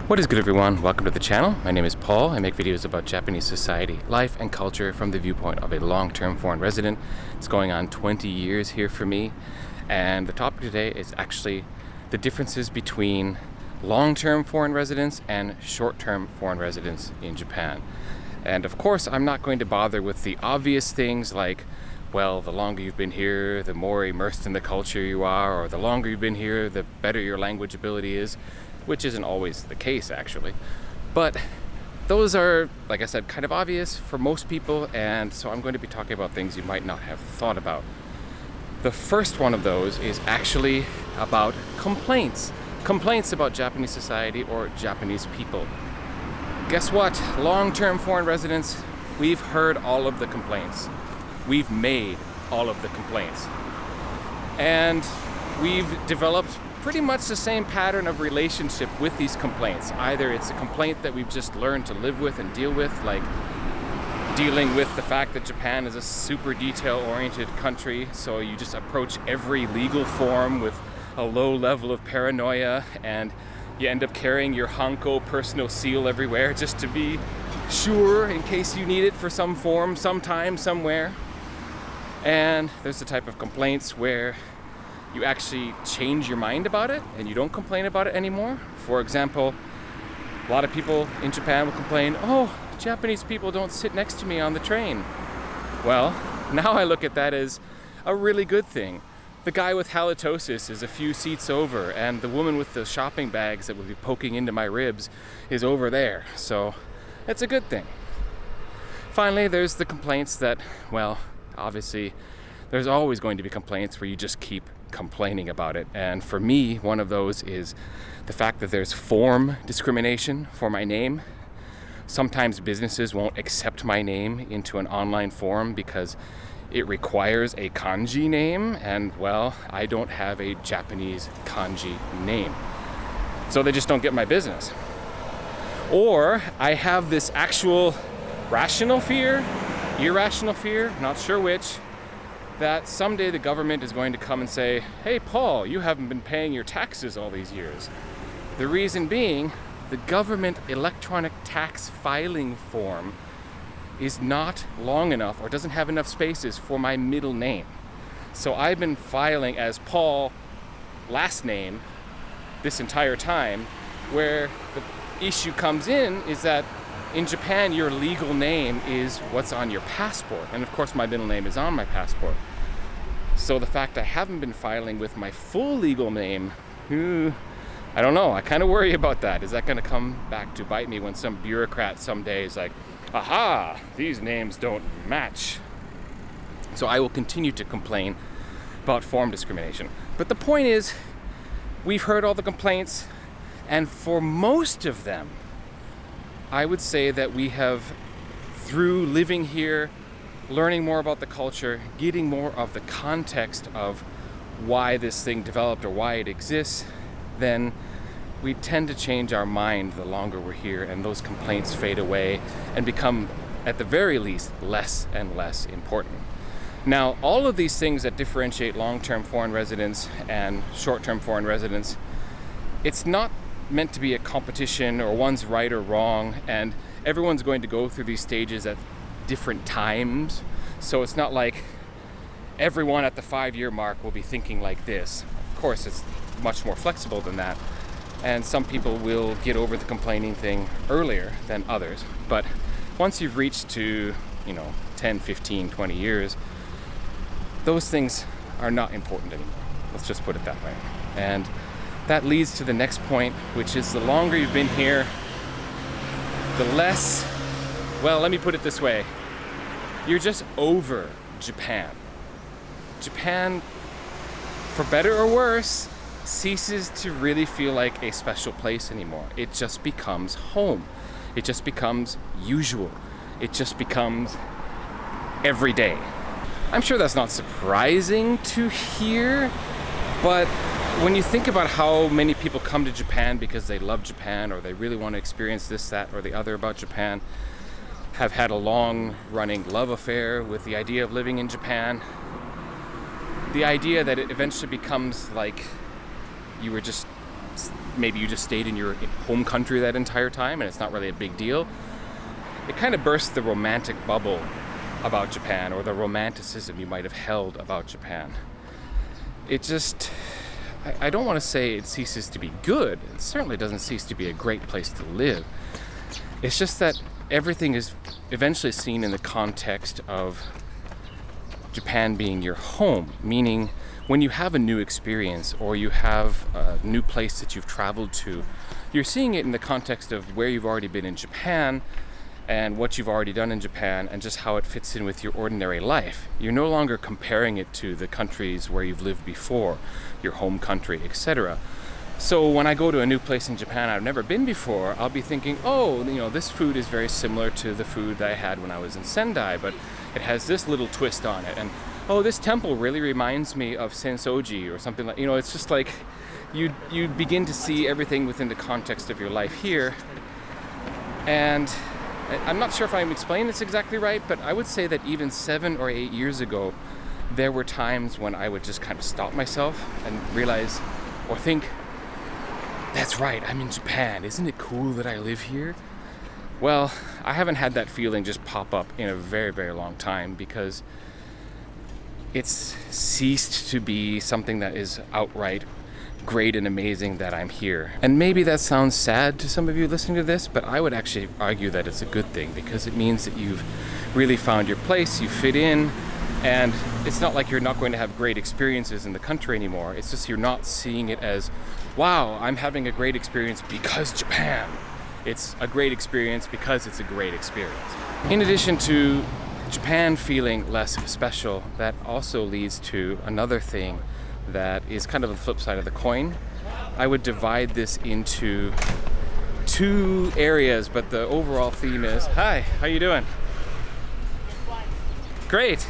What is good, everyone? Welcome to the channel. My name is Paul. I make videos about Japanese society, life, and culture from the viewpoint of a long-term foreign resident. It's going on 20 years here for me, and the topic today is actually the differences between long-term foreign residents and short-term foreign residents in Japan. And of course, I'm not going to bother with the obvious things like, well, the longer you've been here, the more immersed in the culture you are, or the longer you've been here, the better your language ability is, which isn't always the case, actually. But those are, like I said, kind of obvious for most people, and so I'm going to be talking about things you might not have thought about. The first one of those is actually about complaints. Complaints about Japanese society or Japanese people. Guess what? Long-term foreign residents, we've heard all of the complaints. We've made all of the complaints. And we've developed pretty much the same pattern of relationship with these complaints. Either it's a complaint that we've just learned to live with and deal with, like dealing with the fact that Japan is a super detail-oriented country, so you just approach every legal form with a low level of paranoia, and you end up carrying your Hanko personal seal everywhere just to be sure in case you need it for some form, sometime, somewhere. And there's the type of complaints where you actually change your mind about it and you don't complain about it anymore. For example, a lot of people in Japan will complain, oh, Japanese people don't sit next to me on the train. Well, now I look at that as a really good thing. The guy with halitosis is a few seats over, and the woman with the shopping bags that would be poking into my ribs is over there. So it's a good thing. Finally, there's the complaints that, well, obviously, there's always going to be complaints where you just keep complaining about it. And for me, one of those is the fact that there's form discrimination for my name. Sometimes businesses won't accept my name into an online form because it requires a kanji name, and well, I don't have a Japanese kanji name. So they just don't get my business. Or I have this actual rational fear, irrational fear, not sure which, that someday the government is going to come and say, hey, Paul, you haven't been paying your taxes all these years. The reason being, the government electronic tax filing form is not long enough or doesn't have enough spaces for my middle name. So I've been filing as Paul, last name, this entire time, where the issue comes in is that in Japan, your legal name is what's on your passport. And of course, my middle name is on my passport. So the fact I haven't been filing with my full legal name, I don't know. I kind of worry about that. Is that going to come back to bite me when some bureaucrat someday is like, aha, these names don't match? So I will continue to complain about form discrimination. But the point is, we've heard all the complaints, and for most of them, I would say that we have, through living here, learning more about the culture, getting more of the context of why this thing developed or why it exists, then we tend to change our mind the longer we're here, and those complaints fade away and become, at the very least, less and less important. Now, all of these things that differentiate long-term foreign residents and short-term foreign residents, it's not meant to be a competition or one's right or wrong, and everyone's going to go through these stages at different times. So it's not like everyone at the 5-year mark will be thinking like this. Of course, it's much more flexible than that, and some people will get over the complaining thing earlier than others. But once you've reached to 10, 15, 20 years, those things are not important anymore. Let's just put it that way. And that leads to the next point, which is the longer you've been here, the less, well, let me put it this way. You're just over Japan. Japan, for better or worse, ceases to really feel like a special place anymore. It just becomes home. It just becomes usual. It just becomes every day. I'm sure that's not surprising to hear, but when you think about how many people come to Japan because they love Japan or they really want to experience this, that, or the other about Japan, have had a long-running love affair with the idea of living in Japan, the idea that it eventually becomes like you were just maybe you just stayed in your home country that entire time and it's not really a big deal. It kind of bursts the romantic bubble about Japan, or the romanticism you might have held about Japan. It just, I don't want to say it ceases to be good. It certainly doesn't cease to be a great place to live. It's just that everything is eventually seen in the context of Japan being your home, meaning when you have a new experience or you have a new place that you've traveled to, you're seeing it in the context of where you've already been in Japan and what you've already done in Japan and just how it fits in with your ordinary life. You're no longer comparing it to the countries where you've lived before, your home country, etc. So when I go to a new place in Japan I've never been before, I'll be thinking, oh, this food is very similar to the food that I had when I was in Sendai, but it has this little twist on it. And oh, this temple really reminds me of Sensoji or something like, it's just like you begin to see everything within the context of your life here. And I'm not sure if I'm explaining this exactly right, but I would say that even 7 or 8 years ago, there were times when I would just kind of stop myself and realize or think, that's right, I'm in Japan. Isn't it cool that I live here? Well, I haven't had that feeling just pop up in a very, very long time, because it's ceased to be something that is outright great and amazing that I'm here. And maybe that sounds sad to some of you listening to this, but I would actually argue that it's a good thing, because it means that you've really found your place, you fit in, and it's not like you're not going to have great experiences in the country anymore. It's just you're not seeing it as, wow, I'm having a great experience because Japan. It's a great experience because it's a great experience. In addition to Japan feeling less special, that also leads to another thing that is kind of the flip side of the coin. I would divide this into 2 areas, but the overall theme is, hi, how you doing? Great.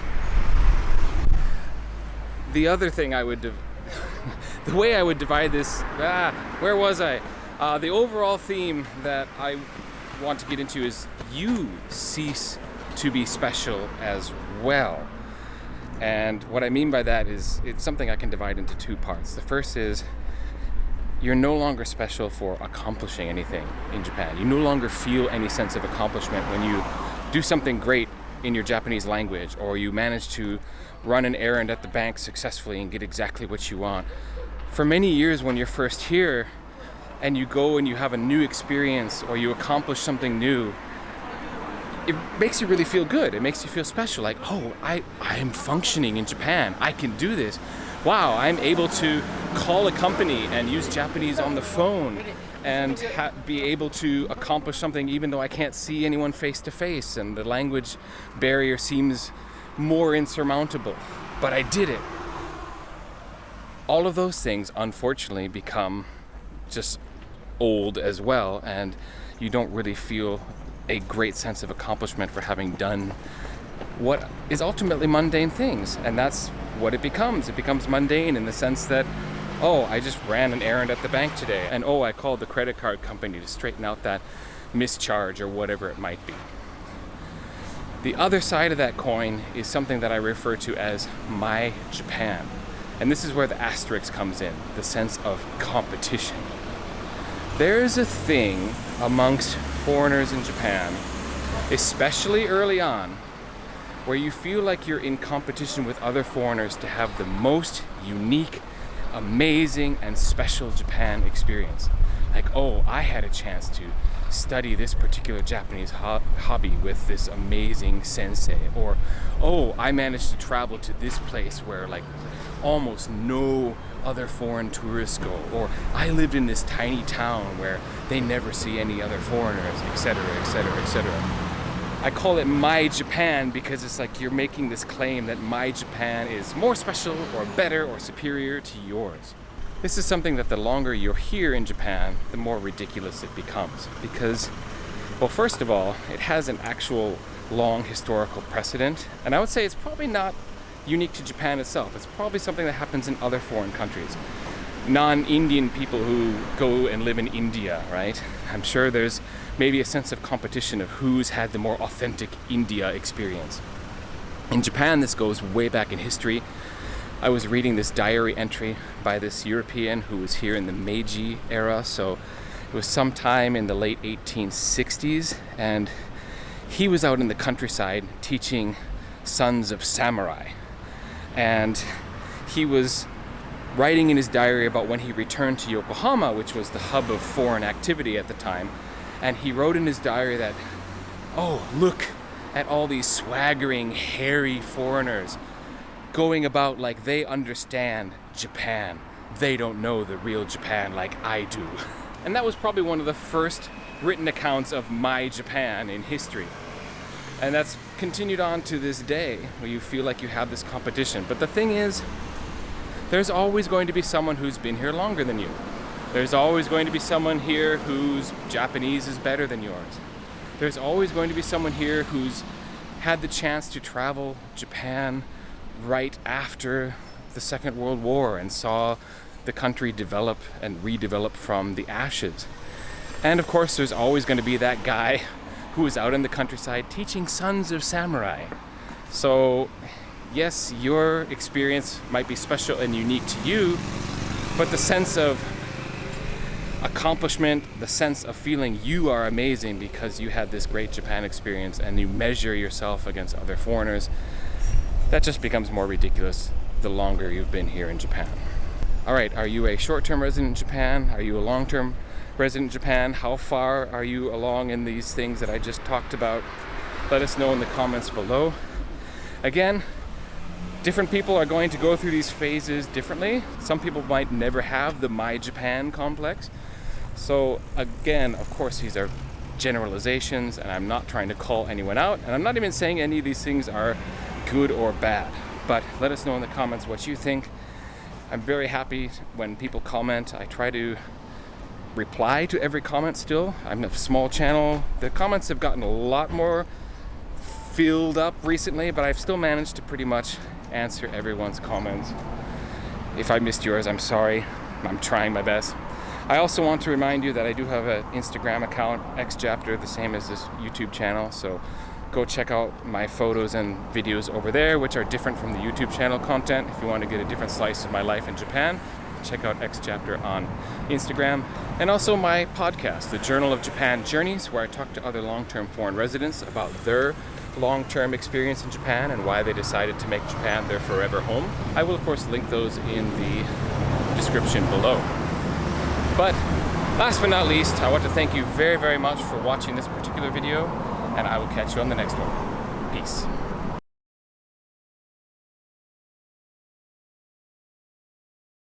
The other thing I would, the way I would divide this, where was I? The overall theme that I want to get into is you cease to be special as well. And what I mean by that is it's something I can divide into 2 parts. The first is you're no longer special for accomplishing anything in Japan. You no longer feel any sense of accomplishment when you do something great in your Japanese language, or you manage to run an errand at the bank successfully and get exactly what you want. For many years when you're first here and you go and you have a new experience or you accomplish something new, it makes you really feel good. It makes you feel special. Like, oh, I am functioning in Japan. I can do this. Wow, I'm able to call a company and use Japanese on the phone and be able to accomplish something even though I can't see anyone face to face and the language barrier seems more insurmountable. But I did it. All of those things, unfortunately, become just old as well, and you don't really feel a great sense of accomplishment for having done what is ultimately mundane things. And that's what it becomes. It becomes mundane in the sense that, oh, I just ran an errand at the bank today, and oh, I called the credit card company to straighten out that mischarge or whatever it might be. The other side of that coin is something that I refer to as my Japan. And this is where the asterisk comes in, the sense of competition. There's a thing amongst foreigners in Japan, especially early on, where you feel like you're in competition with other foreigners to have the most unique, amazing, and special Japan experience. Like, oh, I had a chance to study this particular Japanese hobby with this amazing sensei, or oh, I managed to travel to this place where like almost no other foreign tourists go, or I lived in this tiny town where they never see any other foreigners, etc., etc., etc. I call it my Japan because it's like you're making this claim that my Japan is more special or better or superior to yours. This is something that the longer you're here in Japan, the more ridiculous it becomes. Because, well, first of all, it has an actual long historical precedent, and I would say it's probably not unique to Japan itself. It's probably something that happens in other foreign countries. Non-Indian people who go and live in India, right? I'm sure there's maybe a sense of competition of who's had the more authentic India experience. In Japan, this goes way back in history. I was reading this diary entry by this European who was here in the Meiji era, so it was sometime in the late 1860s, and he was out in the countryside teaching sons of samurai. And he was writing in his diary about when he returned to Yokohama, which was the hub of foreign activity at the time. And he wrote in his diary that, oh, look at all these swaggering, hairy foreigners going about like they understand Japan. They don't know the real Japan like I do. And that was probably one of the first written accounts of my Japan in history. And that's continued on to this day, where you feel like you have this competition. But the thing is, there's always going to be someone who's been here longer than you. There's always going to be someone here whose Japanese is better than yours. There's always going to be someone here who's had the chance to travel Japan right after the Second World War and saw the country develop and redevelop from the ashes. And of course, there's always going to be that guy who is out in the countryside teaching sons of samurai. So yes, your experience might be special and unique to you, but the sense of accomplishment, the sense of feeling you are amazing because you had this great Japan experience and you measure yourself against other foreigners, that just becomes more ridiculous the longer you've been here in Japan. All right, are you a short-term resident in Japan? Are you a long-term resident in Japan? How far are you along in these things that I just talked about? Let us know in the comments below. Again, different people are going to go through these phases differently. Some people might never have the My Japan complex. So again, of course, these are generalizations and I'm not trying to call anyone out. And I'm not even saying any of these things are good or bad. But let us know in the comments what you think. I'm very happy when people comment. I try to reply to every comment still. I'm a small channel. The comments have gotten a lot more filled up recently, but I've still managed to pretty much answer everyone's comments. If I missed yours, I'm sorry. I'm trying my best. I also want to remind you that I do have an Instagram account, Exjapter, the same as this YouTube channel. So go check out my photos and videos over there, which are different from the YouTube channel content. If you want to get a different slice of my life in Japan, check out Exjapter on Instagram. And also my podcast, the Journal of Japan Journeys, where I talk to other long-term foreign residents about their long-term experience in Japan and why they decided to make Japan their forever home. I will, of course, link those in the description below. But last but not least, I want to thank you very, very much for watching this particular video, and I will catch you on the next one. Peace.